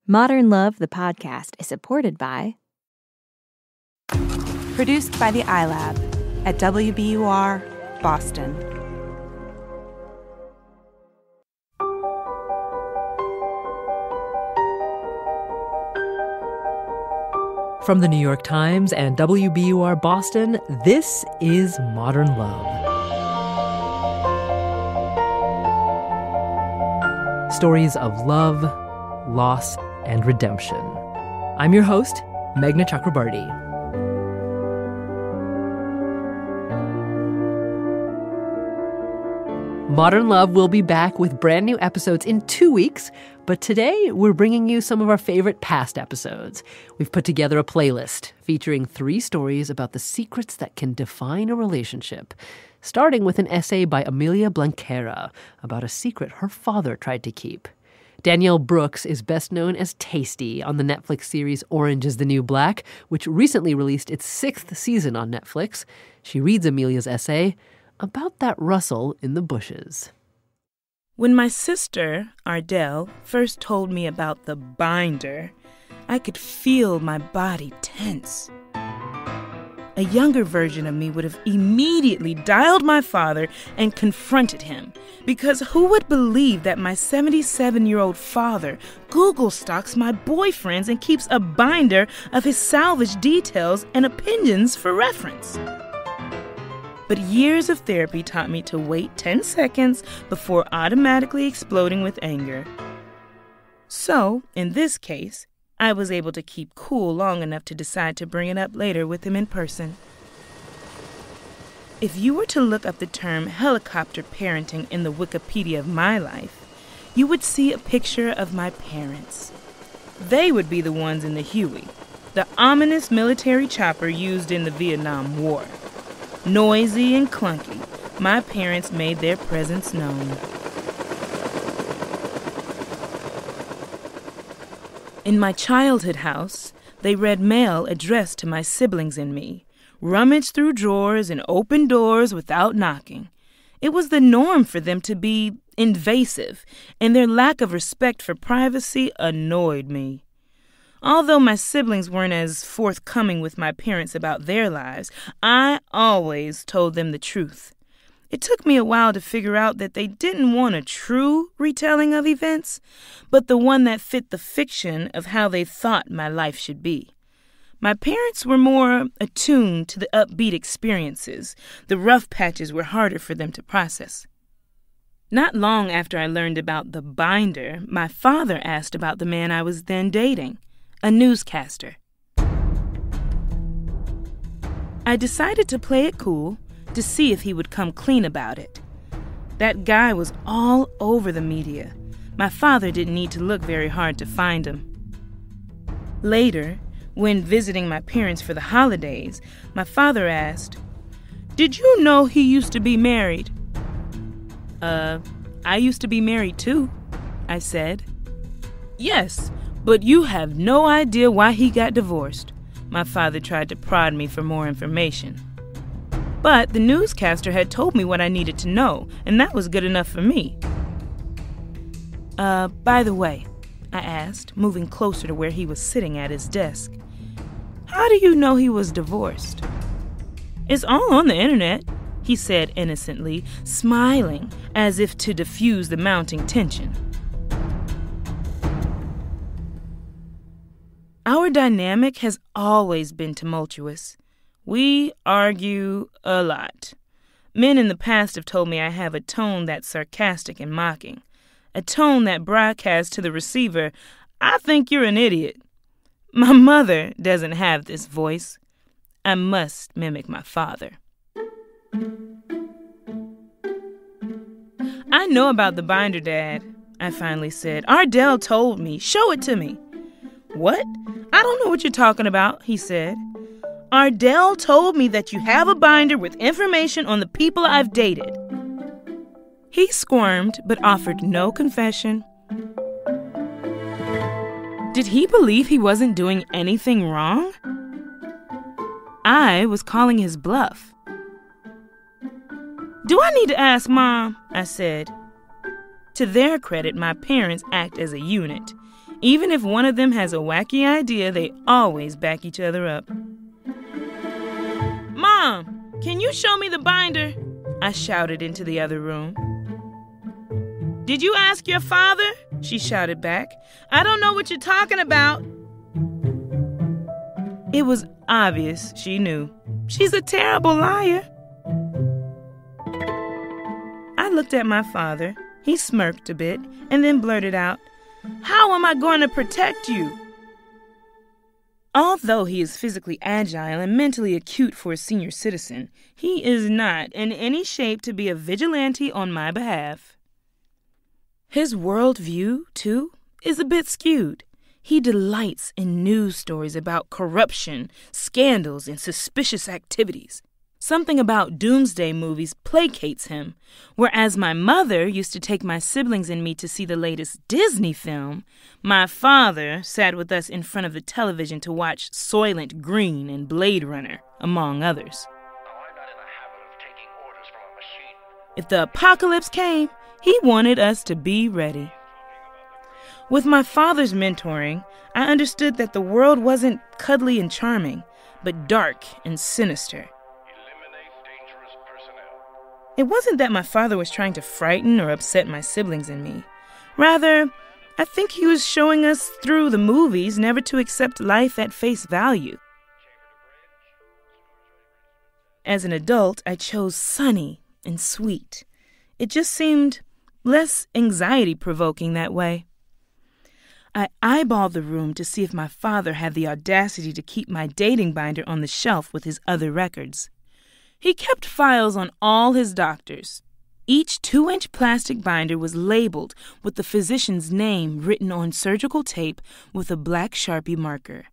Modern Love, the podcast, is supported by... Produced by the iLab at WBUR, Boston. From the New York Times and WBUR Boston, this is Modern Love. Stories of love, loss, and redemption. I'm your host, Meghna Chakrabarty. Modern Love will be back with brand new episodes in 2 weeks, but today we're bringing you some of our favorite past episodes. We've put together a playlist featuring 3 stories about the secrets that can define a relationship, starting with an essay by Amelia Blanquera about a secret her father tried to keep. Danielle Brooks is best known as Taystee on the Netflix series Orange is the New Black, which recently released its 6th season on Netflix. She reads Amelia's essay about that rustle in the bushes. When my sister, Ardell, first told me about the binder, I could feel my body tense. A younger version of me would have immediately dialed my father and confronted him, because who would believe that my 77-year-old father Google stalks my boyfriends and keeps a binder of his salvage details and opinions for reference? But years of therapy taught me to wait 10 seconds before automatically exploding with anger. So, in this case, I was able to keep cool long enough to decide to bring it up later with him in person. If you were to look up the term helicopter parenting in the Wikipedia of my life, you would see a picture of my parents. They would be the ones in the Huey, the ominous military chopper used in the Vietnam War. Noisy and clunky, my parents made their presence known. In my childhood house, they read mail addressed to my siblings and me, rummaged through drawers and opened doors without knocking. It was the norm for them to be invasive, and their lack of respect for privacy annoyed me. Although my siblings weren't as forthcoming with my parents about their lives, I always told them the truth. It took me a while to figure out that they didn't want a true retelling of events, but the one that fit the fiction of how they thought my life should be. My parents were more attuned to the upbeat experiences. The rough patches were harder for them to process. Not long after I learned about the binder, my father asked about the man I was then dating, a newscaster. I decided to play it cool to see if he would come clean about it. That guy was all over the media. My father didn't need to look very hard to find him. Later, when visiting my parents for the holidays, my father asked, "Did you know he used to be married?" I used to be married too," I said. "Yes, but you have no idea why he got divorced." My father tried to prod me for more information. But the newscaster had told me what I needed to know, and that was good enough for me. By the way," I asked, moving closer to where he was sitting at his desk, "how do you know he was divorced?" "It's all on the internet," he said innocently, smiling as if to diffuse the mounting tension. Our dynamic has always been tumultuous. We argue a lot. Men in the past have told me I have a tone that's sarcastic and mocking, a tone that broadcasts to the receiver, "I think you're an idiot." My mother doesn't have this voice. I must mimic my father. "I know about the binder, Dad," I finally said. "Ardell told me. Show it to me." "What? I don't know what you're talking about," he said. "Ardell told me that you have a binder with information on the people I've dated." He squirmed, but offered no confession. Did he believe he wasn't doing anything wrong? I was calling his bluff. "Do I need to ask Mom?" I said. To their credit, my parents act as a unit. Even if one of them has a wacky idea, they always back each other up. "Mom, can you show me the binder?" I shouted into the other room. "Did you ask your father?" she shouted back. "I don't know what you're talking about." It was obvious she knew. She's a terrible liar. I looked at my father. He smirked a bit and then blurted out, "How am I going to protect you?" Although he is physically agile and mentally acute for a senior citizen, he is not in any shape to be a vigilante on my behalf. His worldview, too, is a bit skewed. He delights in news stories about corruption, scandals, and suspicious activities. Something about doomsday movies placates him, whereas my mother used to take my siblings and me to see the latest Disney film. My father sat with us in front of the television to watch Soylent Green and Blade Runner, among others. If the apocalypse came, he wanted us to be ready. With my father's mentoring, I understood that the world wasn't cuddly and charming, but dark and sinister. It wasn't that my father was trying to frighten or upset my siblings and me. Rather, I think he was showing us through the movies never to accept life at face value. As an adult, I chose sunny and sweet. It just seemed less anxiety-provoking that way. I eyeballed the room to see if my father had the audacity to keep my dating binder on the shelf with his other records. He kept files on all his doctors. Each 2-inch plastic binder was labeled with the physician's name written on surgical tape with a black Sharpie marker.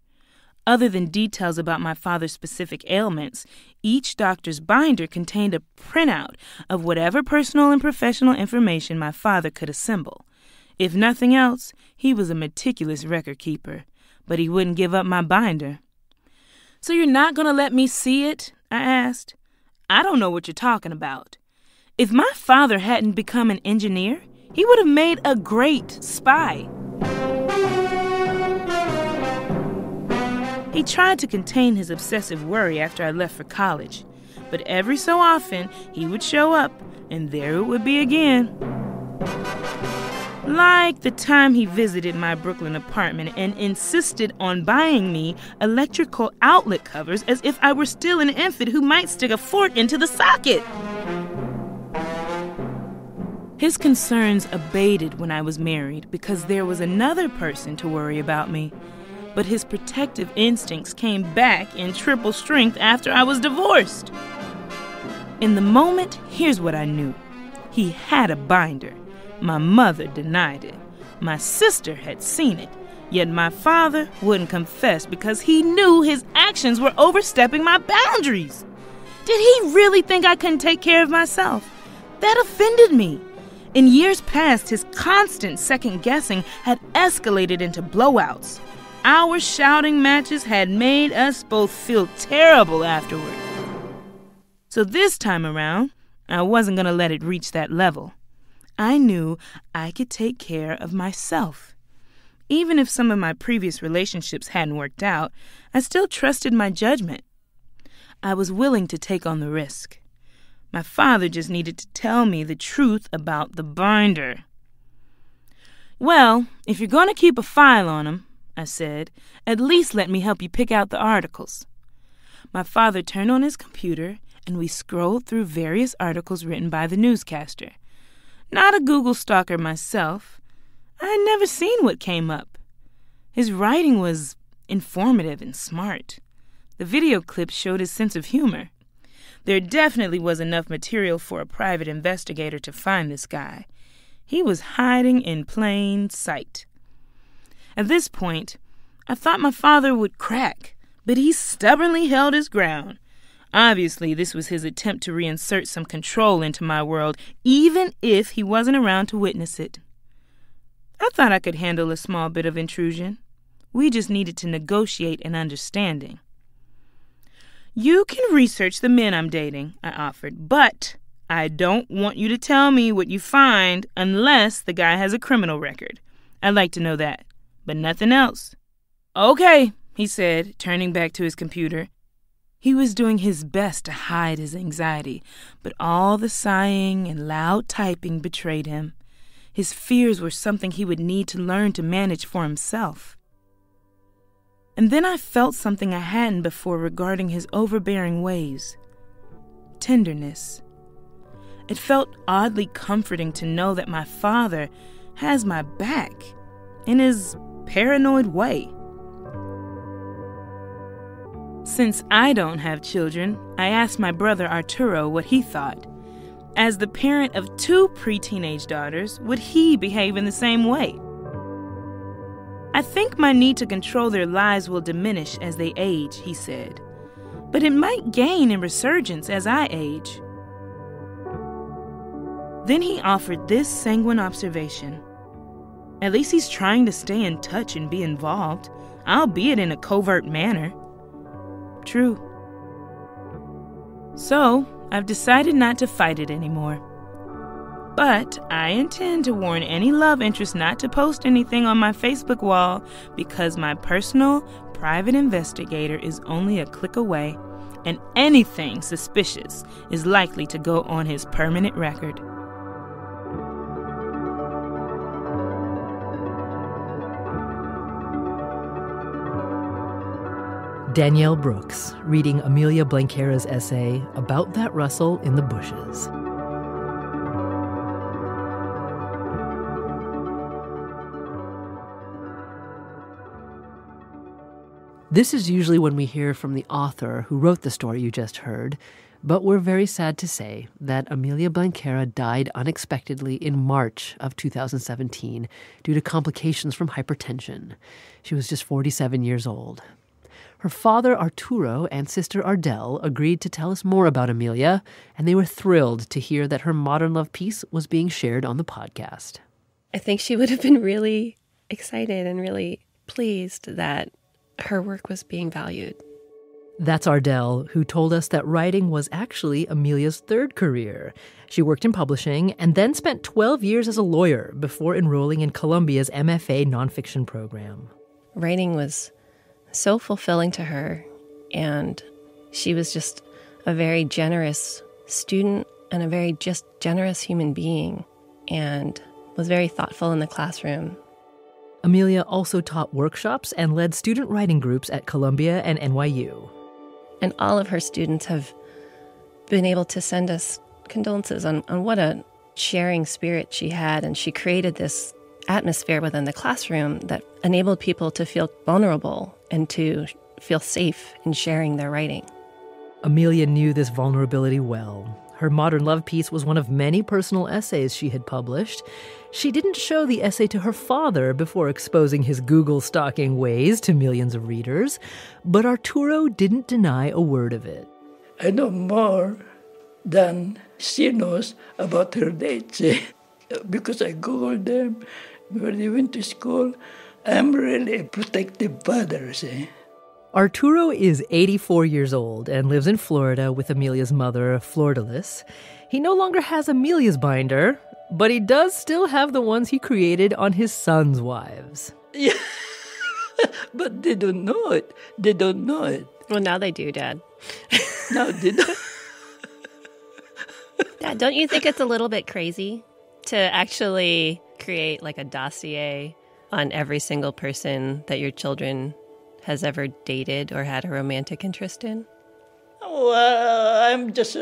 Other than details about my father's specific ailments, each doctor's binder contained a printout of whatever personal and professional information my father could assemble. If nothing else, he was a meticulous record keeper, but he wouldn't give up my binder. "So you're not going to let me see it?" I asked. "I don't know what you're talking about." If my father hadn't become an engineer, he would have made a great spy. He tried to contain his obsessive worry after I left for college, but every so often he would show up, and there it would be again. Like the time he visited my Brooklyn apartment and insisted on buying me electrical outlet covers as if I were still an infant who might stick a fork into the socket. His concerns abated when I was married because there was another person to worry about me. But his protective instincts came back in triple strength after I was divorced. In the moment, here's what I knew. He had a binder. My mother denied it. My sister had seen it, yet my father wouldn't confess because he knew his actions were overstepping my boundaries. Did he really think I couldn't take care of myself? That offended me. In years past, his constant second-guessing had escalated into blowouts. Our shouting matches had made us both feel terrible afterward. So this time around, I wasn't going to let it reach that level. I knew I could take care of myself. Even if some of my previous relationships hadn't worked out, I still trusted my judgment. I was willing to take on the risk. My father just needed to tell me the truth about the binder. "Well, if you're going to keep a file on him," I said, "at least let me help you pick out the articles." My father turned on his computer, and we scrolled through various articles written by the newscaster. Not a Google stalker myself, I had never seen what came up. His writing was informative and smart. The video clips showed his sense of humor. There definitely was enough material for a private investigator to find this guy. He was hiding in plain sight. At this point, I thought my father would crack, but he stubbornly held his ground. Obviously, this was his attempt to reinsert some control into my world, even if he wasn't around to witness it. I thought I could handle a small bit of intrusion. We just needed to negotiate an understanding. "You can research the men I'm dating," I offered, "but I don't want you to tell me what you find unless the guy has a criminal record. I'd like to know that. but nothing else. "Okay," he said, turning back to his computer. He was doing his best to hide his anxiety, but all the sighing and loud typing betrayed him. His fears were something he would need to learn to manage for himself. And then I felt something I hadn't before regarding his overbearing ways. Tenderness. It felt oddly comforting to know that my father has my back in his paranoid way. Since I don't have children, I asked my brother Arturo what he thought. As the parent of 2 pre-teenage daughters, would he behave in the same way? "I think my need to control their lives will diminish as they age," he said. "But it might gain in resurgence as I age." Then he offered this sanguine observation. "At least he's trying to stay in touch and be involved, albeit in a covert manner." True. So, I've decided not to fight it anymore. But I intend to warn any love interest not to post anything on my Facebook wall because my personal, private investigator is only a click away, and anything suspicious is likely to go on his permanent record. Danielle Brooks, reading Amelia Blanquera's essay, About That Rustle in the Bushes. This is usually when we hear from the author who wrote the story you just heard, but we're very sad to say that Amelia Blanquera died unexpectedly in March of 2017 due to complications from hypertension. She was just 47 years old. Her father, Arturo, and sister Ardell agreed to tell us more about Amelia, and they were thrilled to hear that her modern love piece was being shared on the podcast. I think she would have been really excited and really pleased that her work was being valued. That's Ardell, who told us that writing was actually Amelia's third career. She worked in publishing and then spent 12 years as a lawyer before enrolling in Columbia's MFA nonfiction program. Writing was so fulfilling to her, and she was just a very generous student and a very just generous human being, and was very thoughtful in the classroom. Amelia also taught workshops and led student writing groups at Columbia and NYU. And all of her students have been able to send us condolences on what a sharing spirit she had, and she created this atmosphere within the classroom that enabled people to feel vulnerable and to feel safe in sharing their writing. Amelia knew this vulnerability well. Her modern love piece was one of many personal essays she had published. She didn't show the essay to her father before exposing his Google stalking ways to millions of readers, but Arturo didn't deny a word of it. I know more than she knows about her dates, because I Googled them when they went to school. I'm really a protective father, Arturo is 84 years old and lives in Florida with Amelia's mother, Flordalis. He no longer has Amelia's binder, but he does still have the ones he created on his son's wives. Yeah, but they don't know it. They don't know it. Well, now they do, Dad. Now they don't. Dad, don't you think it's a little bit crazy to actually create like a dossier on every single person that your children has ever dated or had a romantic interest in? Well, I'm just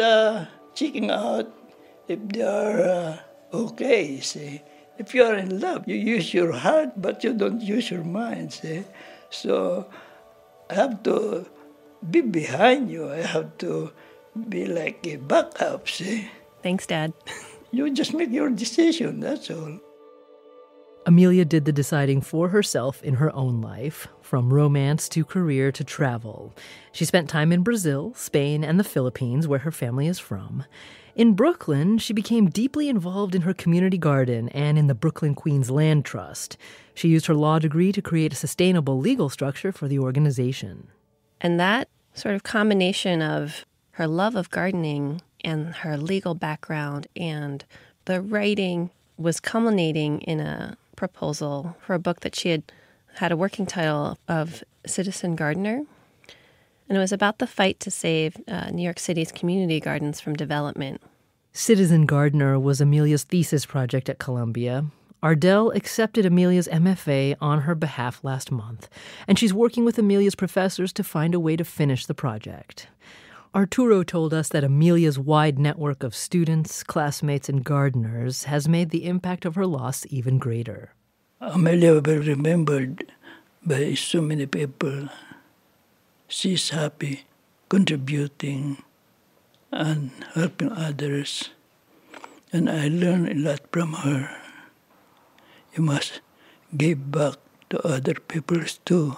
checking out if they are okay, see. If you are in love, you use your heart, but you don't use your mind, see. So I have to be behind you. I have to be like a backup, see. Thanks, Dad. You just make your decision, that's all. Amelia did the deciding for herself in her own life, from romance to career to travel. She spent time in Brazil, Spain, and the Philippines, where her family is from. In Brooklyn, she became deeply involved in her community garden and in the Brooklyn Queens Land Trust. She used her law degree to create a sustainable legal structure for the organization. And that sort of combination of her love of gardening and her legal background and the writing was culminating in a proposal for a book that she had had a working title of Citizen Gardener. And it was about the fight to save New York City's community gardens from development. Citizen Gardener was Amelia's thesis project at Columbia. Ardell accepted Amelia's MFA on her behalf last month, and she's working with Amelia's professors to find a way to finish the project. Arturo told us that Amelia's wide network of students, classmates, and gardeners has made the impact of her loss even greater. Amelia will be remembered by so many people. She's happy, contributing, and helping others. And I learned a lot from her. You must give back to other people too.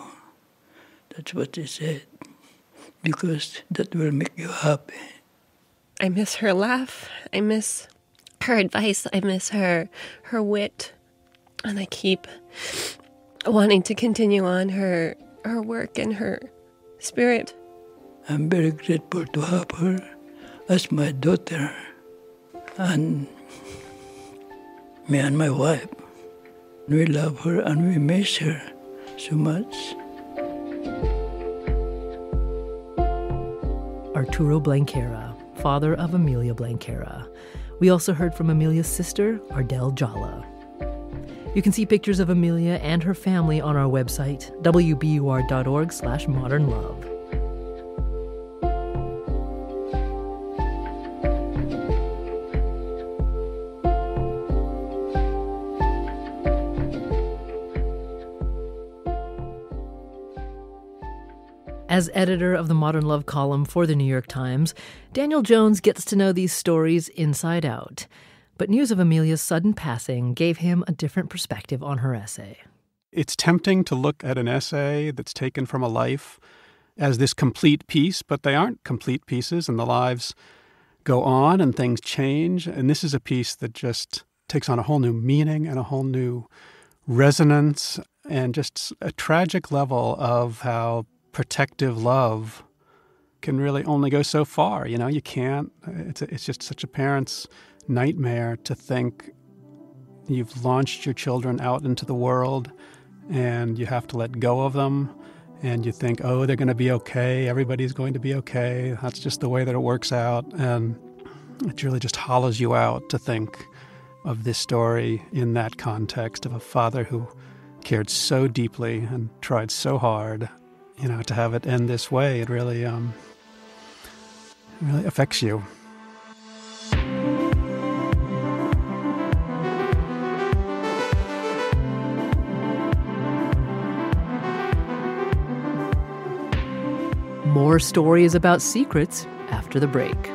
That's what she said. Because that will make you happy. I miss her laugh. I miss her advice. I miss her wit. And I keep wanting to continue on her work and her spirit. I'm very grateful to have her as my daughter. And me and my wife, we love her and we miss her so much. Arturo Blanquera, father of Amelia Blanquera. We also heard from Amelia's sister, Ardell Jala. You can see pictures of Amelia and her family on our website, wbur.org/modernlove. As editor of the Modern Love column for the New York Times, Daniel Jones gets to know these stories inside out. But news of Amelia's sudden passing gave him a different perspective on her essay. It's tempting to look at an essay that's taken from a life as this complete piece, but they aren't complete pieces, and the lives go on and things change. And this is a piece that just takes on a whole new meaning and a whole new resonance and just a tragic level of how protective love can really only go so far. You know, you can't, it's just such a parent's nightmare to think you've launched your children out into the world and you have to let go of them and you think, oh, they're going to be okay, everybody's going to be okay, that's just the way that it works out. And it really just hollows you out to think of this story in that context of a father who cared so deeply and tried so hard. You know, to have it end this way, it really affects you. More stories about secrets after the break.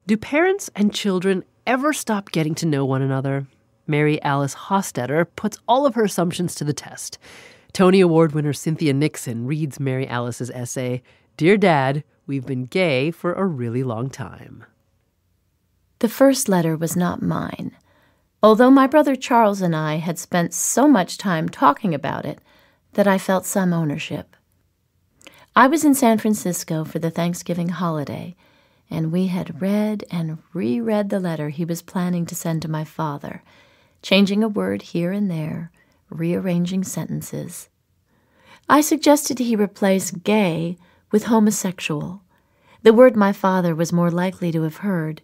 Do parents and children ever stop getting to know one another? Mary Alice Hostetter puts all of her assumptions to the test. Tony Award winner Cynthia Nixon reads Mary Alice's essay, Dear Dad, We've been gay for a really long time. The first letter was not mine, although my brother Charles and I had spent so much time talking about it that I felt some ownership. I was in San Francisco for the Thanksgiving holiday, and we had read and reread the letter he was planning to send to my father, changing a word here and there, rearranging sentences. I suggested he replace gay with homosexual, the word my father was more likely to have heard,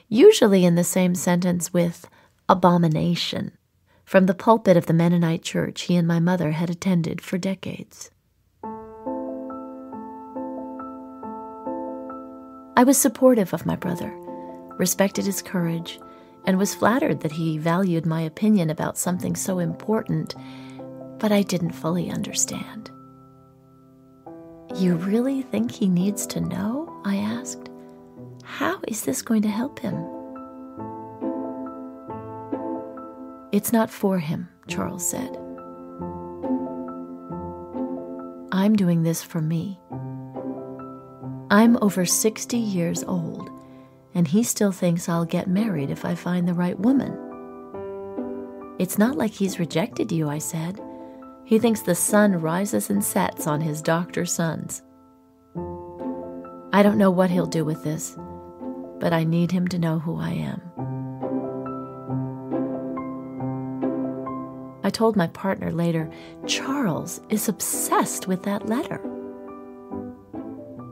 usually in the same sentence with abomination, from the pulpit of the Mennonite church he and my mother had attended for decades. I was supportive of my brother, respected his courage, and was flattered that he valued my opinion about something so important, but I didn't fully understand. You really think he needs to know? I asked. How is this going to help him? It's not for him, Charles said. I'm doing this for me. I'm over 60 years old, and he still thinks I'll get married if I find the right woman. It's not like he's rejected you, I said. He thinks the sun rises and sets on his doctor sons. I don't know what he'll do with this, but I need him to know who I am. I told my partner later, Charles is obsessed with that letter.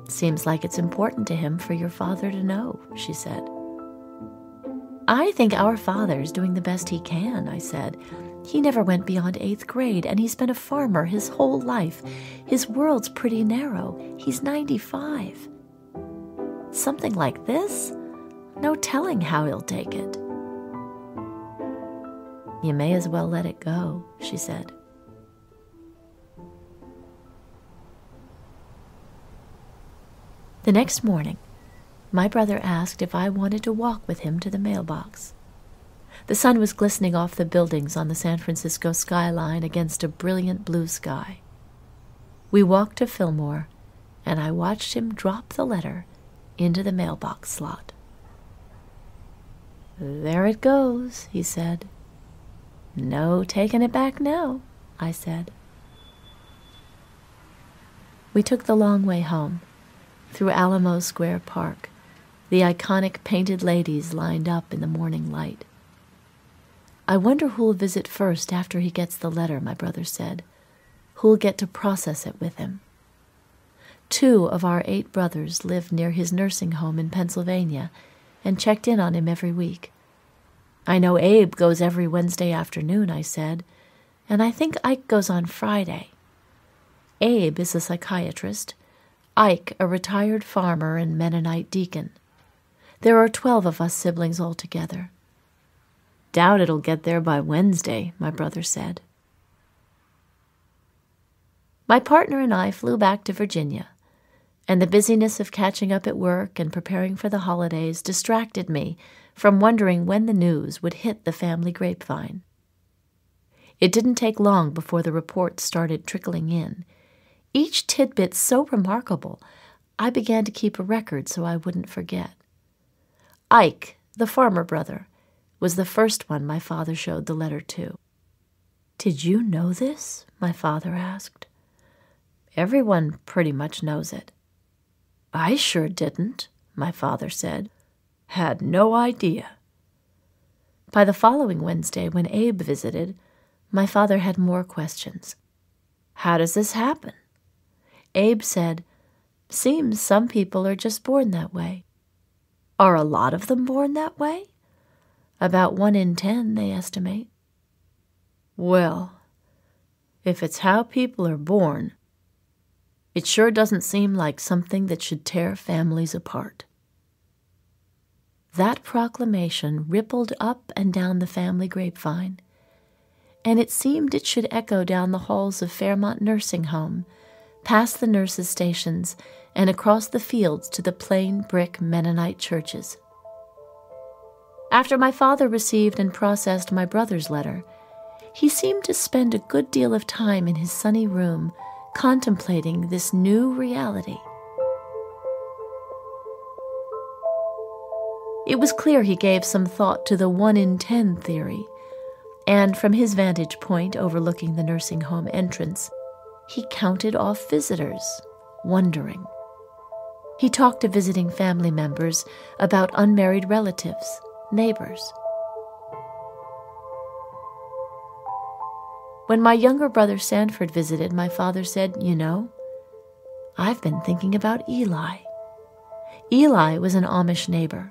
Seems like it's important to him for your father to know, she said. I think our father's doing the best he can, I said. He never went beyond 8th grade, and he's been a farmer his whole life. His world's pretty narrow. He's 95. Something like this? No telling how he'll take it. You may as well let it go, she said. The next morning, my brother asked if I wanted to walk with him to the mailbox. The sun was glistening off the buildings on the San Francisco skyline against a brilliant blue sky. We walked to Fillmore, and I watched him drop the letter into the mailbox slot. There it goes, he said. No taking it back now, I said. We took the long way home, through Alamo Square Park, the iconic painted ladies lined up in the morning light. I wonder who'll visit first after he gets the letter, my brother said. Who'll get to process it with him. 2 of our 8 brothers lived near his nursing home in Pennsylvania and checked in on him every week. I know Abe goes every Wednesday afternoon, I said, and I think Ike goes on Friday. Abe is a psychiatrist, Ike a retired farmer and Mennonite deacon. There are 12 of us siblings altogether. Doubt it'll get there by Wednesday, my brother said. My partner and I flew back to Virginia, and the busyness of catching up at work and preparing for the holidays distracted me from wondering when the news would hit the family grapevine. It didn't take long before the reports started trickling in, each tidbit so remarkable I began to keep a record so I wouldn't forget. Ike, the farmer brother, was the first one my father showed the letter to. Did you know this? My father asked. Everyone pretty much knows it. I sure didn't, my father said. Had no idea. By the following Wednesday, when Abe visited, my father had more questions. How does this happen? Abe said, Seems some people are just born that way. Are a lot of them born that way? About 1 in 10, they estimate. Well, if it's how people are born, it sure doesn't seem like something that should tear families apart. That proclamation rippled up and down the family grapevine, and it seemed it should echo down the halls of Fairmont Nursing Home, past the nurses' stations, and across the fields to the plain brick Mennonite churches. After my father received and processed my brother's letter, he seemed to spend a good deal of time in his sunny room contemplating this new reality. It was clear he gave some thought to the 1 in 10 theory, and from his vantage point overlooking the nursing home entrance, he counted off visitors, wondering. He talked to visiting family members about unmarried relatives, neighbors. When my younger brother Sanford visited, my father said, You know, I've been thinking about Eli. Eli was an Amish neighbor.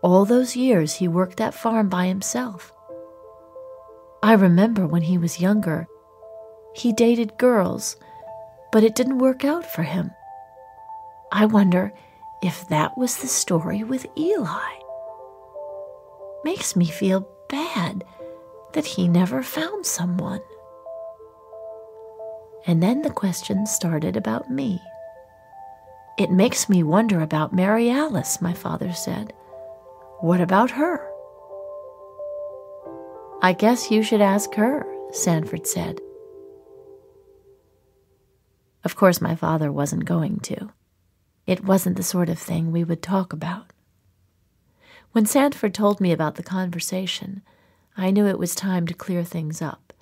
All those years he worked that farm by himself. I remember when he was younger, he dated girls, but it didn't work out for him. I wonder if that was the story with Eli. Makes me feel bad that he never found someone. And then the question started about me. It makes me wonder about Mary Alice, my father said. What about her? I guess you should ask her, Sanford said. Of course, my father wasn't going to. It wasn't the sort of thing we would talk about. When Sanford told me about the conversation, I knew it was time to clear things up,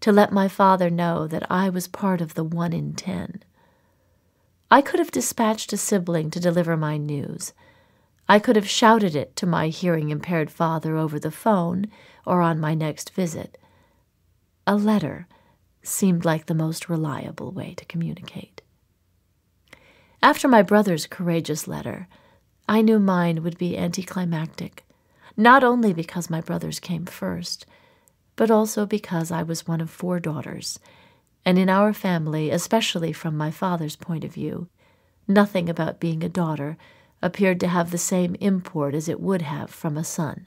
to let my father know that I was part of the 1 in 10. I could have dispatched a sibling to deliver my news. I could have shouted it to my hearing-impaired father over the phone or on my next visit. A letter seemed like the most reliable way to communicate. After my brother's courageous letter, I knew mine would be anticlimactic, not only because my brother's came first, but also because I was one of 4 daughters, and in our family, especially from my father's point of view, nothing about being a daughter appeared to have the same import as it would have from a son.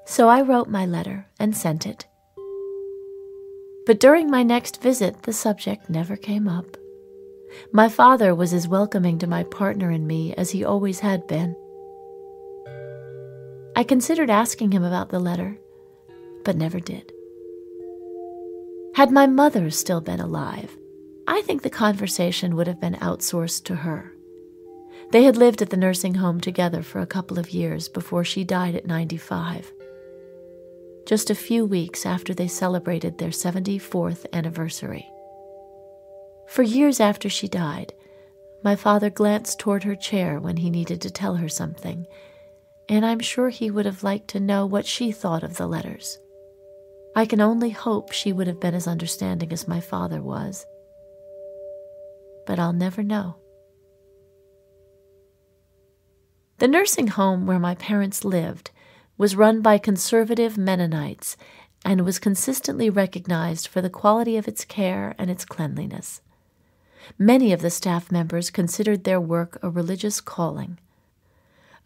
So I wrote my letter and sent it. But during my next visit, the subject never came up. My father was as welcoming to my partner and me as he always had been. I considered asking him about the letter, but never did. Had my mother still been alive, I think the conversation would have been outsourced to her. They had lived at the nursing home together for a couple of years before she died at 95. Just a few weeks after they celebrated their 74th anniversary. For years after she died, my father glanced toward her chair when he needed to tell her something, and I'm sure he would have liked to know what she thought of the letters. I can only hope she would have been as understanding as my father was. But I'll never know. The nursing home where my parents lived was run by conservative Mennonites and was consistently recognized for the quality of its care and its cleanliness. Many of the staff members considered their work a religious calling.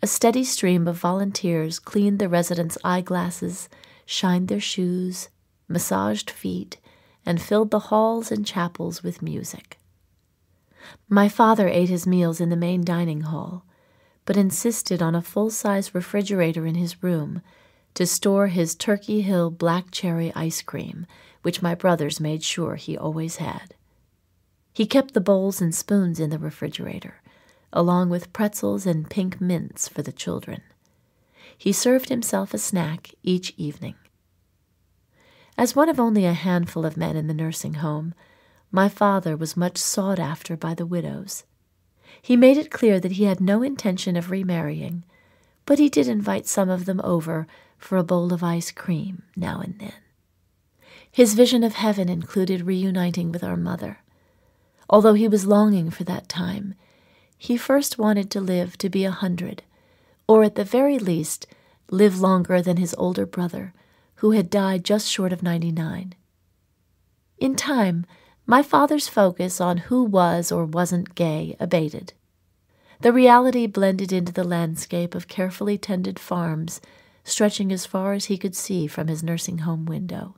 A steady stream of volunteers cleaned the residents' eyeglasses, shined their shoes, massaged feet, and filled the halls and chapels with music. My father ate his meals in the main dining hall, but insisted on a full-size refrigerator in his room to store his Turkey Hill black cherry ice cream, which my brothers made sure he always had. He kept the bowls and spoons in the refrigerator, along with pretzels and pink mints for the children. He served himself a snack each evening. As one of only a handful of men in the nursing home, my father was much sought after by the widows. He made it clear that he had no intention of remarrying, but he did invite some of them over for a bowl of ice cream now and then. His vision of heaven included reuniting with our mother. Although he was longing for that time, he first wanted to live to be 100, or at the very least, live longer than his older brother, who had died just short of 99. In time, my father's focus on who was or wasn't gay abated. The reality blended into the landscape of carefully tended farms, stretching as far as he could see from his nursing home window.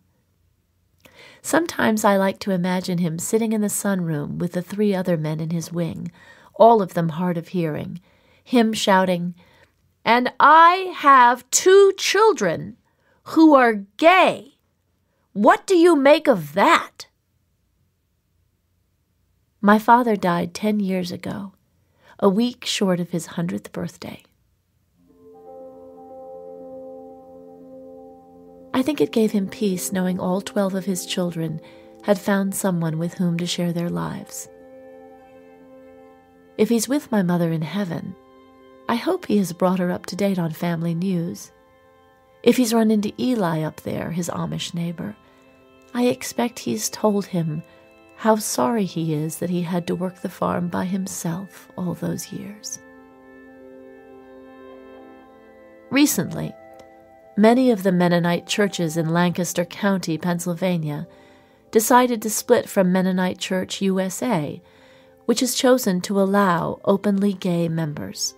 Sometimes I like to imagine him sitting in the sunroom with the 3 other men in his wing, all of them hard of hearing, him shouting, "And I have 2 children who are gay. What do you make of that?" My father died 10 years ago, a week short of his 100th birthday. I think it gave him peace knowing all 12 of his children had found someone with whom to share their lives. If he's with my mother in heaven, I hope he has brought her up to date on family news. If he's run into Eli up there, his Amish neighbor, I expect he's told him how sorry he is that he had to work the farm by himself all those years. Recently, many of the Mennonite churches in Lancaster County, Pennsylvania, decided to split from Mennonite Church USA, which has chosen to allow openly gay members.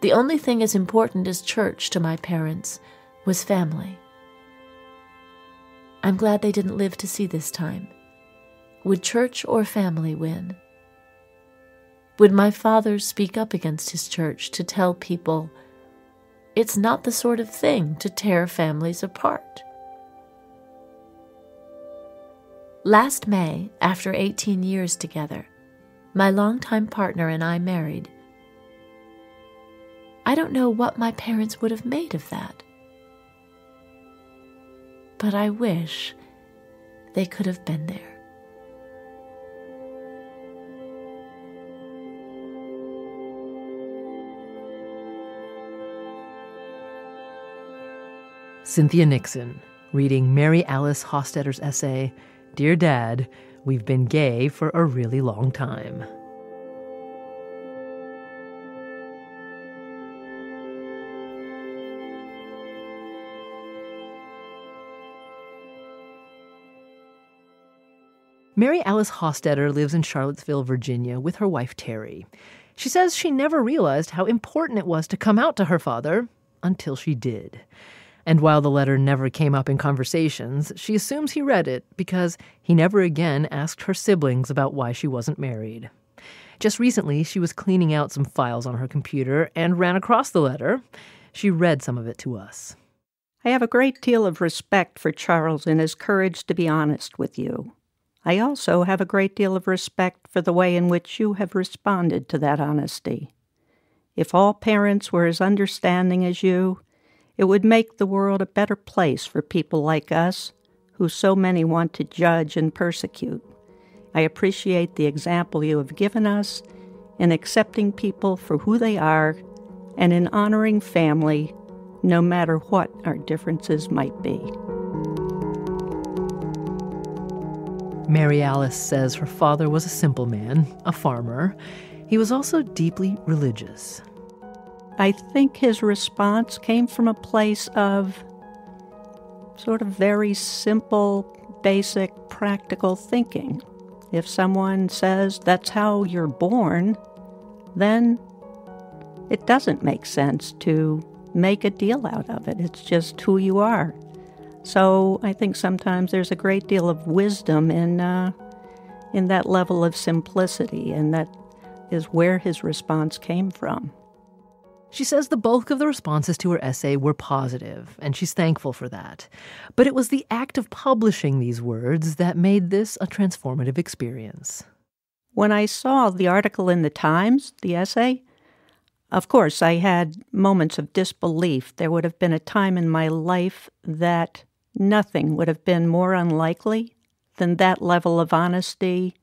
The only thing as important as church to my parents was family. I'm glad they didn't live to see this time. Would church or family win? Would my father speak up against his church to tell people, it's not the sort of thing to tear families apart? Last May, after 18 years together, my longtime partner and I married. I don't know what my parents would have made of that. But I wish they could have been there. Cynthia Nixon, reading Mary Alice Hostetter's essay, Dear Dad, We've Been Gay for a Really Long Time. Mary Alice Hostetter lives in Charlottesville, Virginia, with her wife, Terry. She says she never realized how important it was to come out to her father until she did. And while the letter never came up in conversations, she assumes he read it because he never again asked her siblings about why she wasn't married. Just recently, she was cleaning out some files on her computer and ran across the letter. She read some of it to us. I have a great deal of respect for Charles and his courage to be honest with you. I also have a great deal of respect for the way in which you have responded to that honesty. If all parents were as understanding as you, it would make the world a better place for people like us, who so many want to judge and persecute. I appreciate the example you have given us in accepting people for who they are and in honoring family, no matter what our differences might be. Mary Alice says her father was a simple man, a farmer. He was also deeply religious. I think his response came from a place of sort of very simple, basic, practical thinking. If someone says that's how you're born, then it doesn't make sense to make a deal out of it. It's just who you are. So I think sometimes there's a great deal of wisdom in that level of simplicity, and that is where his response came from. She says the bulk of the responses to her essay were positive, and she's thankful for that. But it was the act of publishing these words that made this a transformative experience. When I saw the article in the Times, the essay, of course I had moments of disbelief. There would have been a time in my life that nothing would have been more unlikely than that level of honesty,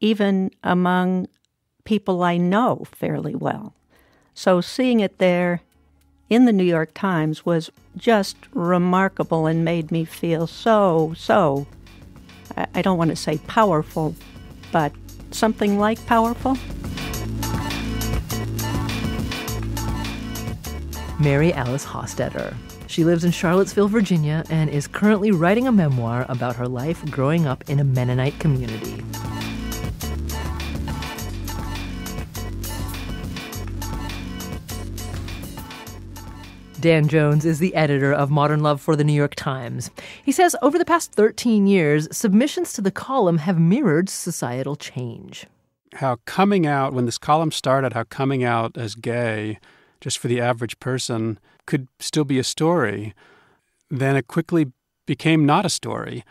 even among people I know fairly well. So seeing it there in the New York Times was just remarkable and made me feel so, I don't want to say powerful, but something like powerful. Mary Alice Hostetter. She lives in Charlottesville, Virginia, and is currently writing a memoir about her life growing up in a Mennonite community. Dan Jones is the editor of Modern Love for the New York Times. He says over the past 13 years, submissions to the column have mirrored societal change. How coming out, when this column started, how coming out as gay, just for the average person, could still be a story. Then it quickly became not a story.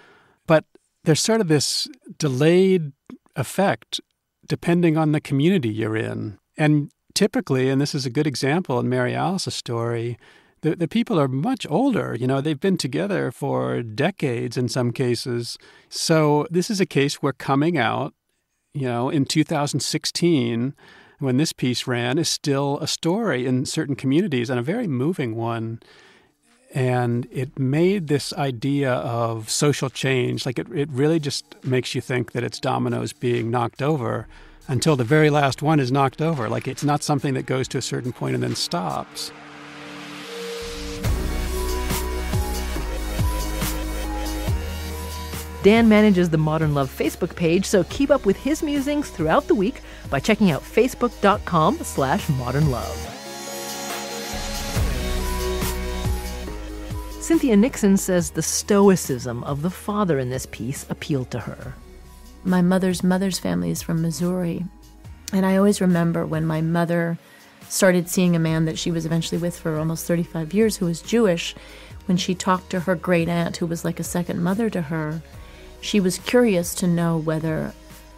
But there's sort of this delayed effect depending on the community you're in. And typically, and this is a good example in Mary Alice's story, the people are much older. You know, they've been together for decades in some cases. So this is a case where coming out, you know, in 2016, when this piece ran, is still a story in certain communities, and a very moving one. And it made this idea of social change, like it really just makes you think that it's dominoes being knocked over until the very last one is knocked over. Like it's not something that goes to a certain point and then stops. Dan manages the Modern Love Facebook page, so keep up with his musings throughout the week by checking out facebook.com/modernlove. Cynthia Nixon says the stoicism of the father in this piece appealed to her. My mother's family is from Missouri, and I always remember when my mother started seeing a man that she was eventually with for almost 35 years who was Jewish. When she talked to her great aunt, who was like a second mother to her, she was curious to know whether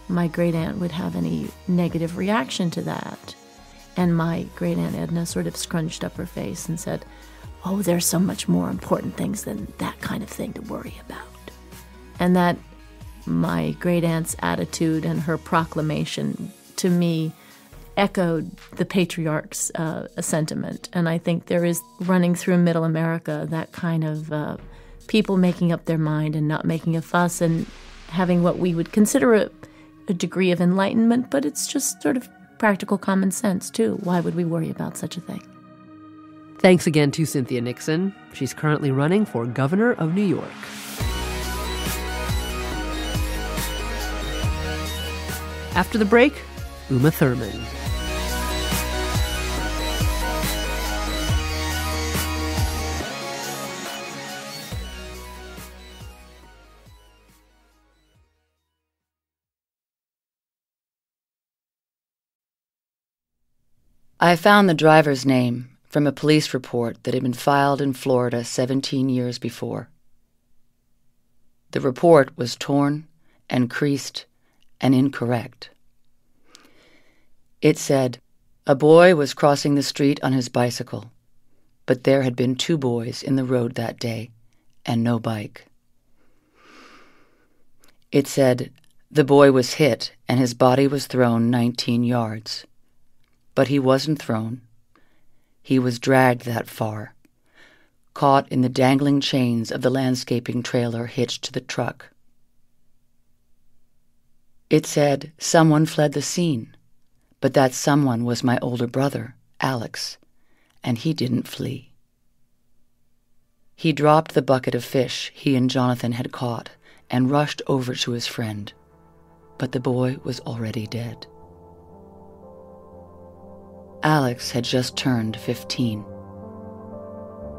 my great aunt would have any negative reaction to that. And my great aunt Edna sort of scrunched up her face and said, "Oh, there's so much more important things than that kind of thing to worry about." And that my great-aunt's attitude and her proclamation, to me, echoed the patriarch's sentiment. And I think there is running through Middle America that kind of people making up their mind and not making a fuss and having what we would consider a degree of enlightenment, but it's just sort of practical common sense, too. Why would we worry about such a thing? Thanks again to Cynthia Nixon. She's currently running for governor of New York. After the break, Uma Thurman. I found the driver's name from a police report that had been filed in Florida 17 years before. The report was torn and creased and incorrect. It said, a boy was crossing the street on his bicycle, but there had been 2 boys in the road that day and no bike. It said, the boy was hit and his body was thrown 19 yards. But he wasn't thrown. He was dragged that far, caught in the dangling chains of the landscaping trailer hitched to the truck. It said someone fled the scene, but that someone was my older brother, Alex, and he didn't flee. He dropped the bucket of fish he and Jonathan had caught and rushed over to his friend, but the boy was already dead. Alex had just turned 15.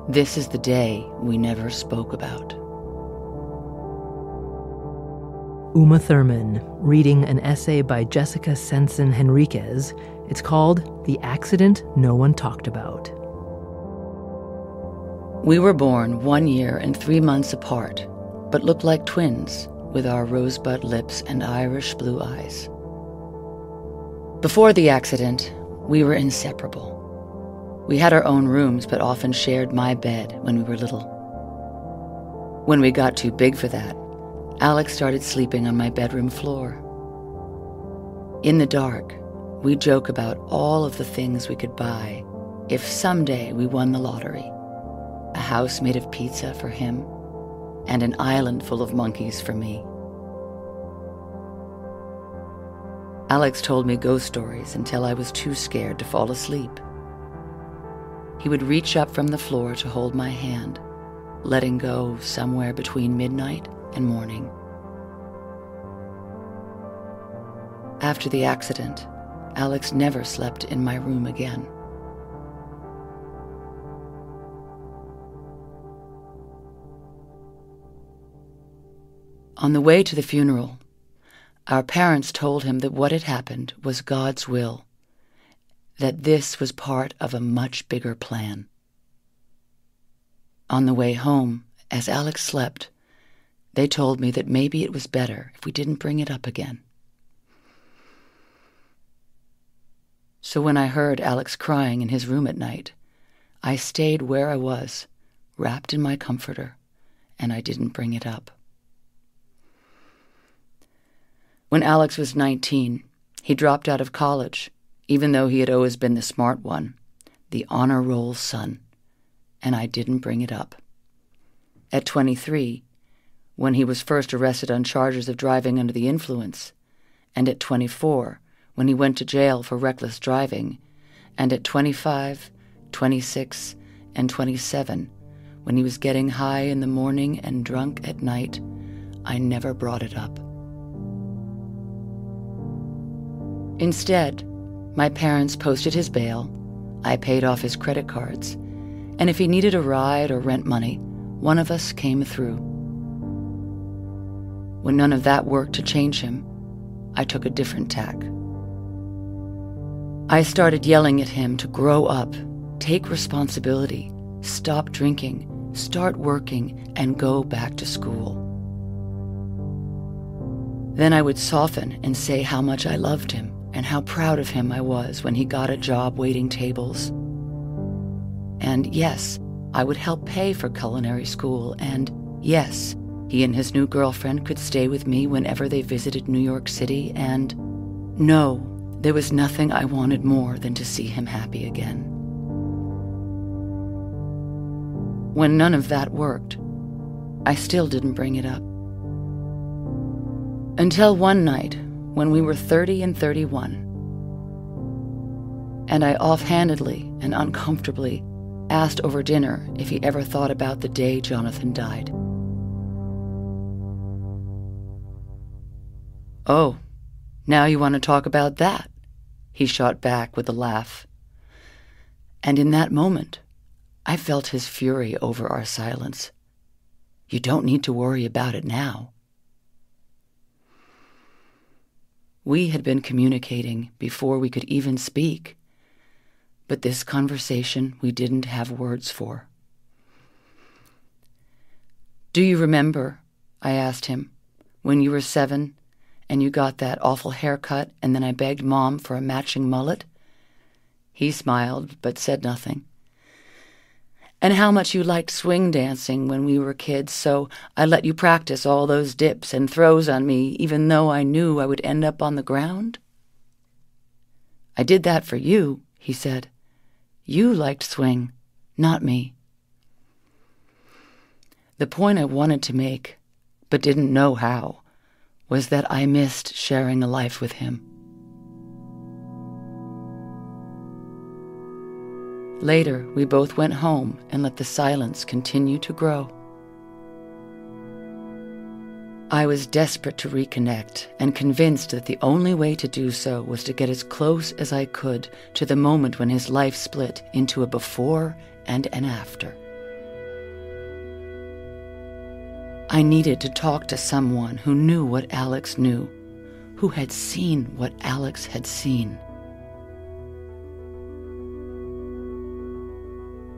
This is the day we never spoke about. Uma Thurman, reading an essay by Jessica Sensen Henriquez. It's called The Accident No One Talked About. We were born 1 year and 3 months apart, but looked like twins with our rosebud lips and Irish blue eyes. Before the accident, we were inseparable. We had our own rooms, but often shared my bed when we were little. When we got too big for that, Alex started sleeping on my bedroom floor. In the dark, we joke about all of the things we could buy if someday we won the lottery. A house made of pizza for him, and an island full of monkeys for me. Alex told me ghost stories until I was too scared to fall asleep. He would reach up from the floor to hold my hand, letting go somewhere between midnight and morning. After the accident, Alex never slept in my room again. On the way to the funeral, our parents told him that what had happened was God's will, that this was part of a much bigger plan. On the way home, as Alex slept, they told me that maybe it was better if we didn't bring it up again. So when I heard Alex crying in his room at night, I stayed where I was, wrapped in my comforter, and I didn't bring it up. When Alex was 19, he dropped out of college, even though he had always been the smart one, the honor roll son, and I didn't bring it up. At 23, when he was first arrested on charges of driving under the influence, and at 24, when he went to jail for reckless driving, and at 25, 26, and 27, when he was getting high in the morning and drunk at night, I never brought it up. Instead, my parents posted his bail, I paid off his credit cards, and if he needed a ride or rent money, one of us came through. When none of that worked to change him, I took a different tack. I started yelling at him to grow up, take responsibility, stop drinking, start working, and go back to school. Then I would soften and say how much I loved him and how proud of him I was when he got a job waiting tables. And yes, I would help pay for culinary school, and yes, He and his new girlfriend could stay with me whenever they visited New York City, and no, there was nothing I wanted more than to see him happy again. When none of that worked, I still didn't bring it up. Until one night, when we were 30 and 31, and I offhandedly and uncomfortably asked over dinner if he ever thought about the day Jonathan died. "Oh, now you want to talk about that?" he shot back with a laugh. And in that moment, I felt his fury over our silence. "You don't need to worry about it now." We had been communicating before we could even speak, but this conversation we didn't have words for. "Do you remember," I asked him, "when you were 7 and you got that awful haircut and then I begged Mom for a matching mullet?" He smiled but said nothing. "And how much you liked swing dancing when we were kids, so I let you practice all those dips and throws on me even though I knew I would end up on the ground?" "I did that for you," he said. "You liked swing, not me." The point I wanted to make, but didn't know how, was that I missed sharing a life with him. Later, we both went home and let the silence continue to grow. I was desperate to reconnect and convinced that the only way to do so was to get as close as I could to the moment when his life split into a before and an after. I needed to talk to someone who knew what Alex knew, who had seen what Alex had seen.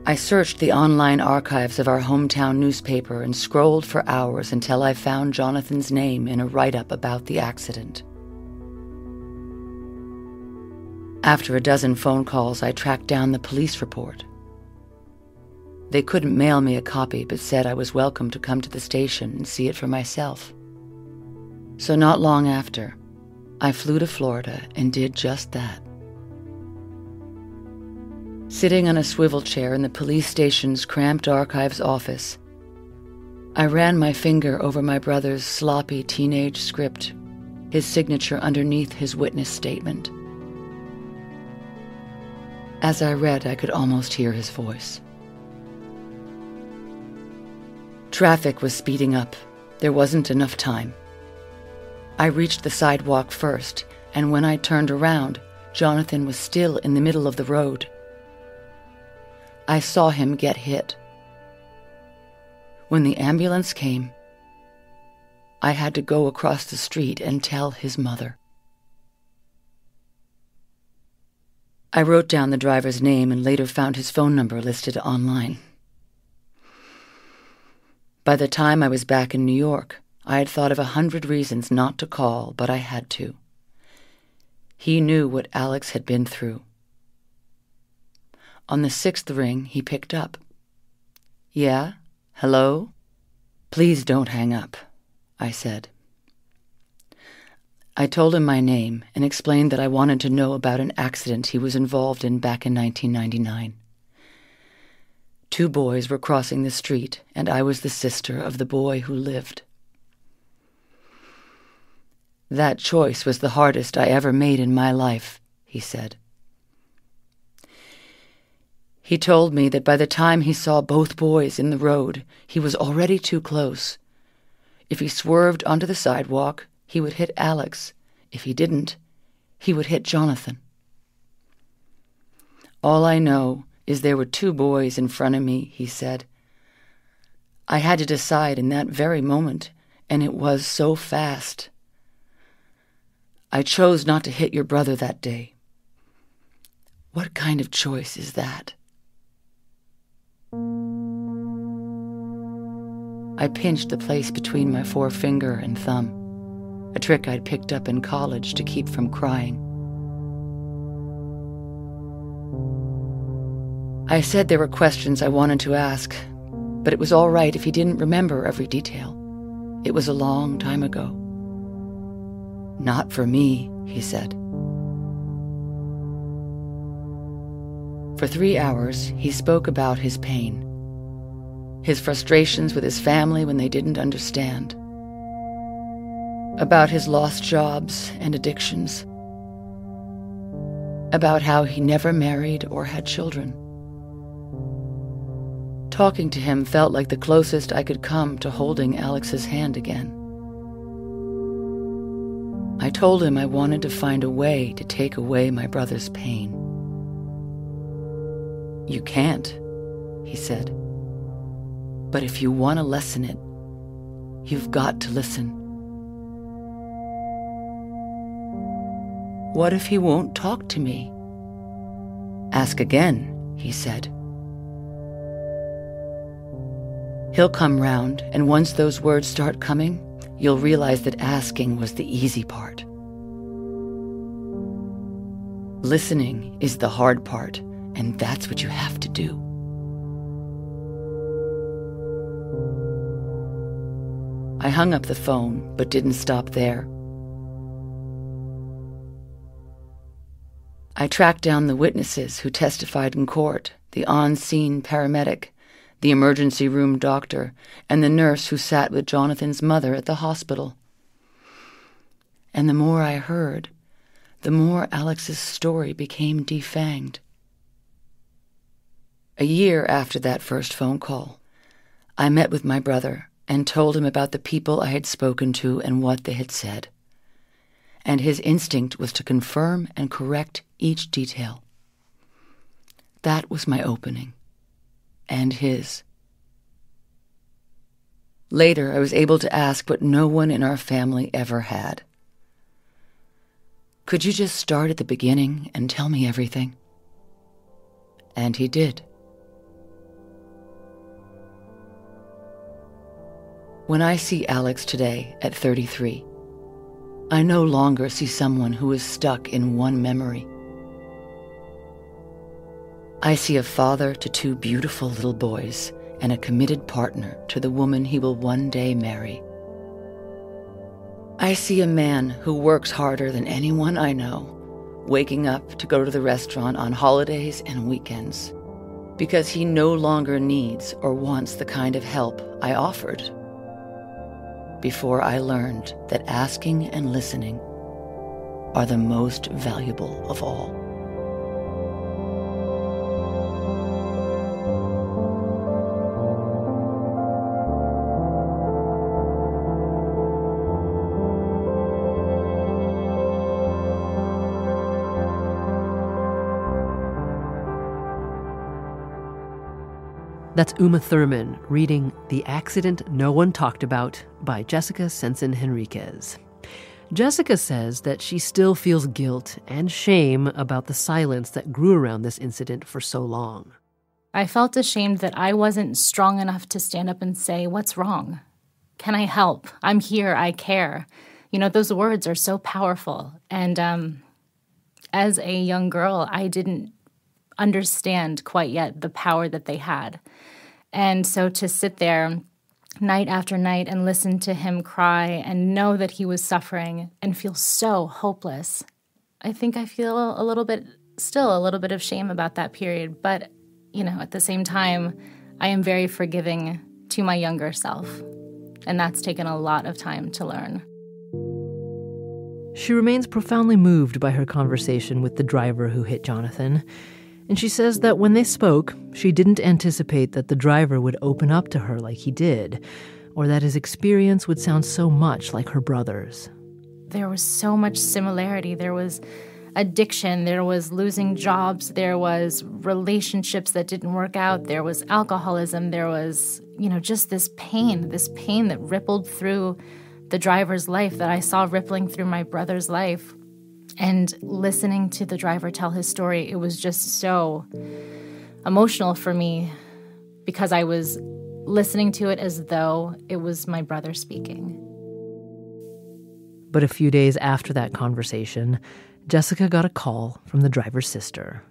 I searched the online archives of our hometown newspaper and scrolled for hours until I found Jonathan's name in a write-up about the accident. After a dozen phone calls, I tracked down the police report. They couldn't mail me a copy, but said I was welcome to come to the station and see it for myself. So not long after, I flew to Florida and did just that. Sitting on a swivel chair in the police station's cramped archives office, I ran my finger over my brother's sloppy teenage script, his signature underneath his witness statement. As I read, I could almost hear his voice. Traffic was speeding up. There wasn't enough time. I reached the sidewalk first, and when I turned around, Jonathan was still in the middle of the road. I saw him get hit. When the ambulance came, I had to go across the street and tell his mother. I wrote down the driver's name and later found his phone number listed online. By the time I was back in New York, I had thought of 100 reasons not to call, but I had to. He knew what Alex had been through. On the 6th ring, he picked up. "Yeah? Hello?" "Please don't hang up," I said. I told him my name and explained that I wanted to know about an accident he was involved in back in 1999. 2 boys were crossing the street, and I was the sister of the boy who lived. "That choice was the hardest I ever made in my life," he said. He told me that by the time he saw both boys in the road, he was already too close. If he swerved onto the sidewalk, he would hit Alex. If he didn't, he would hit Jonathan. "All I know is there were 2 boys in front of me," he said. "I had to decide in that very moment, and it was so fast. I chose not to hit your brother that day. What kind of choice is that?" I pinched the place between my forefinger and thumb, a trick I'd picked up in college to keep from crying. I said there were questions I wanted to ask, but it was all right if he didn't remember every detail. It was a long time ago. Not for me, he said. For 3 hours, he spoke about his pain, his frustrations with his family when they didn't understand, about his lost jobs and addictions, about how he never married or had children. Talking to him felt like the closest I could come to holding Alex's hand again. I told him I wanted to find a way to take away my brother's pain. You can't, he said. But if you want to lessen it, you've got to listen. What if he won't talk to me? Ask again, he said. He'll come round, and once those words start coming, you'll realize that asking was the easy part. Listening is the hard part, and that's what you have to do. I hung up the phone, but didn't stop there. I tracked down the witnesses who testified in court, the on-scene paramedic, the emergency room doctor, and the nurse who sat with Jonathan's mother at the hospital. And the more I heard, the more Alex's story became defanged. A year after that first phone call, I met with my brother and told him about the people I had spoken to and what they had said. And his instinct was to confirm and correct each detail. That was my opening. And his. Later, I was able to ask what no one in our family ever had. Could you just start at the beginning and tell me everything? And he did. When I see Alex today at 33, I no longer see someone who is stuck in one memory. I see a father to 2 beautiful little boys and a committed partner to the woman he will one day marry. I see a man who works harder than anyone I know, waking up to go to the restaurant on holidays and weekends, because he no longer needs or wants the kind of help I offered. Before I learned that asking and listening are the most valuable of all. That's Uma Thurman reading The Accident No One Talked About by Jessica Sensen Henriquez. Jessica says that she still feels guilt and shame about the silence that grew around this incident for so long. I felt ashamed that I wasn't strong enough to stand up and say, "What's wrong? Can I help? I'm here. I care." You know, those words are so powerful. And as a young girl, I didn't understand quite yet the power that they had. And so to sit there night after night and listen to him cry and know that he was suffering and feel so hopeless, I think I feel a little bit of shame about that period. But, you know, at the same time, I am very forgiving to my younger self. And that's taken a lot of time to learn. She remains profoundly moved by her conversation with the driver who hit Jonathan. And she says that when they spoke, she didn't anticipate that the driver would open up to her like he did, or that his experience would sound so much like her brother's. There was so much similarity. There was addiction, there was losing jobs, there was relationships that didn't work out, there was alcoholism, there was, you know, just this pain that rippled through the driver's life that I saw rippling through my brother's life. And listening to the driver tell his story, it was just so emotional for me because I was listening to it as though it was my brother speaking. But a few days after that conversation, Jessica got a call from the driver's sister.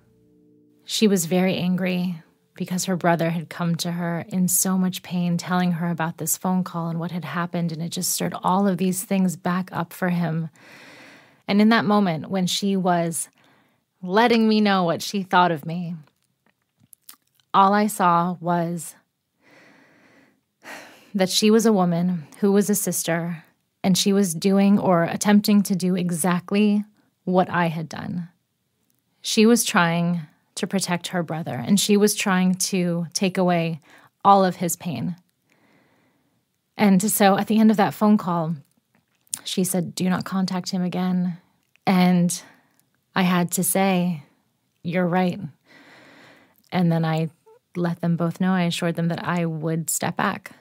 She was very angry. because her brother had come to her in so much pain, telling her about this phone call and what had happened, and it just stirred all of these things back up for him. And in that moment, when she was letting me know what she thought of me, all I saw was that she was a woman who was a sister, and she was doing or attempting to do exactly what I had done. She was trying to protect her brother, and she was trying to take away all of his pain. And so at the end of that phone call, she said, "Do not contact him again." And I had to say, "You're right." And then I let them both know, I assured them that I would step back.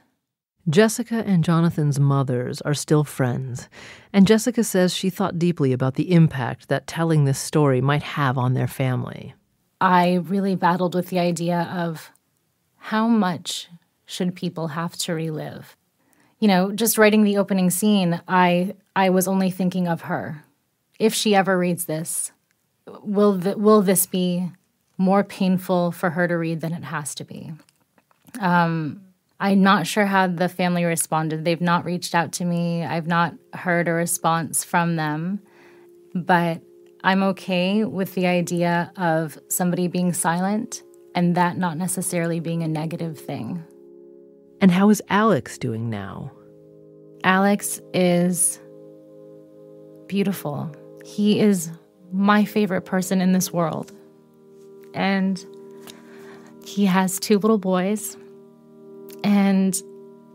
Jessica and Jonathan's mothers are still friends, and Jessica says she thought deeply about the impact that telling this story might have on their family. I really battled with the idea of how much should people have to relive? You know, just writing the opening scene, I was only thinking of her. If she ever reads this, will this be more painful for her to read than it has to be? I'm not sure how the family responded. They've not reached out to me. I've not heard a response from them. But I'm okay with the idea of somebody being silent and that not necessarily being a negative thing. And how is Alex doing now? Alex is beautiful. He is my favorite person in this world. And he has 2 little boys. And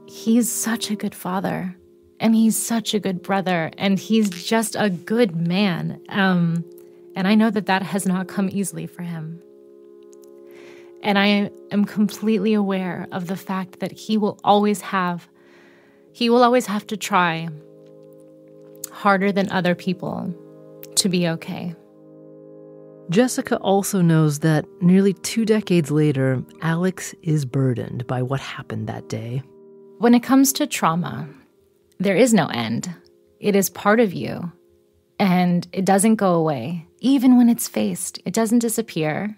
he's such a good father. And he's such a good brother. And he's just a good man. And I know that has not come easily for him. And I am completely aware of the fact that he will always have to try harder than other people to be okay. Jessica also knows that nearly 2 decades later, Alex is burdened by what happened that day. When it comes to trauma, there is no end. It is part of you, and it doesn't go away. Even when it's faced, it doesn't disappear.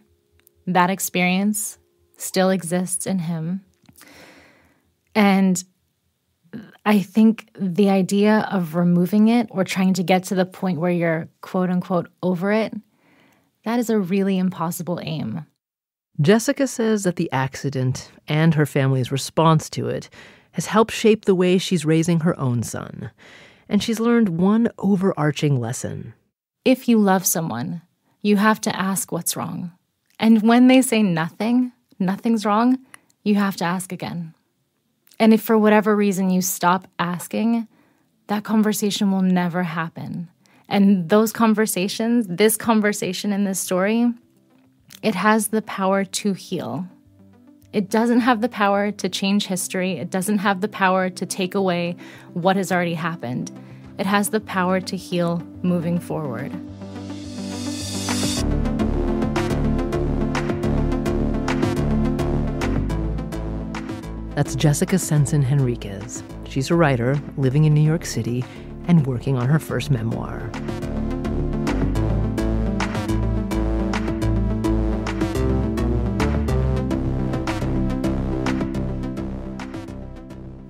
That experience still exists in him. And I think the idea of removing it or trying to get to the point where you're quote-unquote over it, that is a really impossible aim. Jessica says that the accident and her family's response to it has helped shape the way she's raising her own son. And she's learned one overarching lesson. If you love someone, you have to ask what's wrong. And when they say nothing's wrong, you have to ask again. And if for whatever reason you stop asking, that conversation will never happen. And those conversations, this conversation in this story, it has the power to heal. It doesn't have the power to change history. It doesn't have the power to take away what has already happened. It has the power to heal moving forward. That's Jessica Sensen Henriquez. She's a writer living in New York City and working on her first memoir.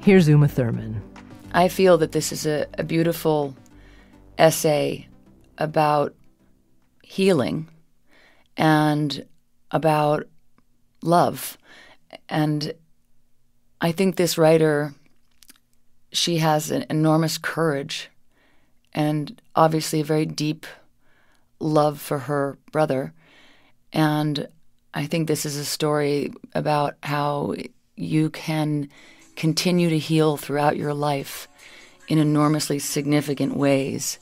Here's Uma Thurman. I feel that this is a beautiful essay about healing and about love. And I think this writer, she has an enormous courage and obviously a very deep love for her brother. And I think this is a story about how you can continue to heal throughout your life in enormously significant ways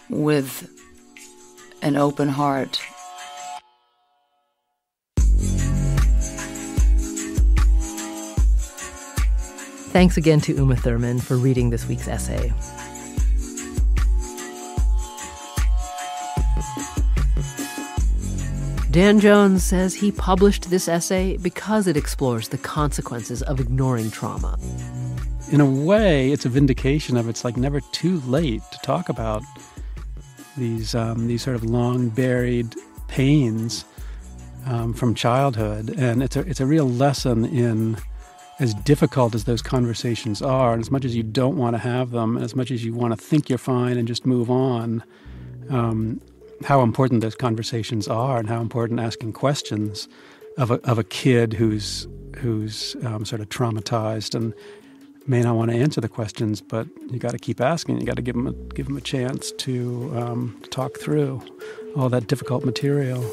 with an open heart. Thanks again to Uma Thurman for reading this week's essay. Dan Jones says he published this essay because it explores the consequences of ignoring trauma. In a way, it's a vindication of it's like never too late to talk about these sort of long-buried pains from childhood. And it's a real lesson in, as difficult as those conversations are, and as much as you don't want to have them, and as much as you want to think you're fine and just move on, how important those conversations are, and how important asking questions of a kid who's sort of traumatized and may not want to answer the questions, but you got to keep asking. You got to give them a chance to talk through all that difficult material.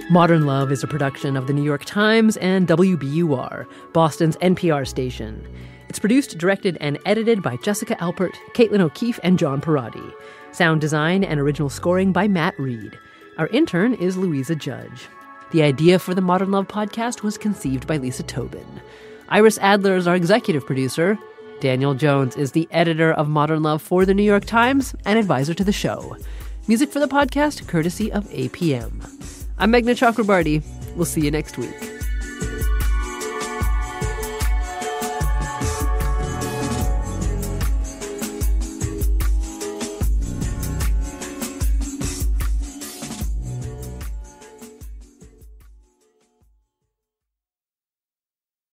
Modern Love is a production of The New York Times and WBUR, Boston's NPR station. It's produced, directed, and edited by Jessica Alpert, Caitlin O'Keefe, and John Parati. Sound design and original scoring by Matt Reed. Our intern is Louisa Judge. The idea for the Modern Love podcast was conceived by Lisa Tobin. Iris Adler is our executive producer. Daniel Jones is the editor of Modern Love for The New York Times and advisor to the show. Music for the podcast, courtesy of APM. I'm Meghna Chakrabarty. We'll see you next week.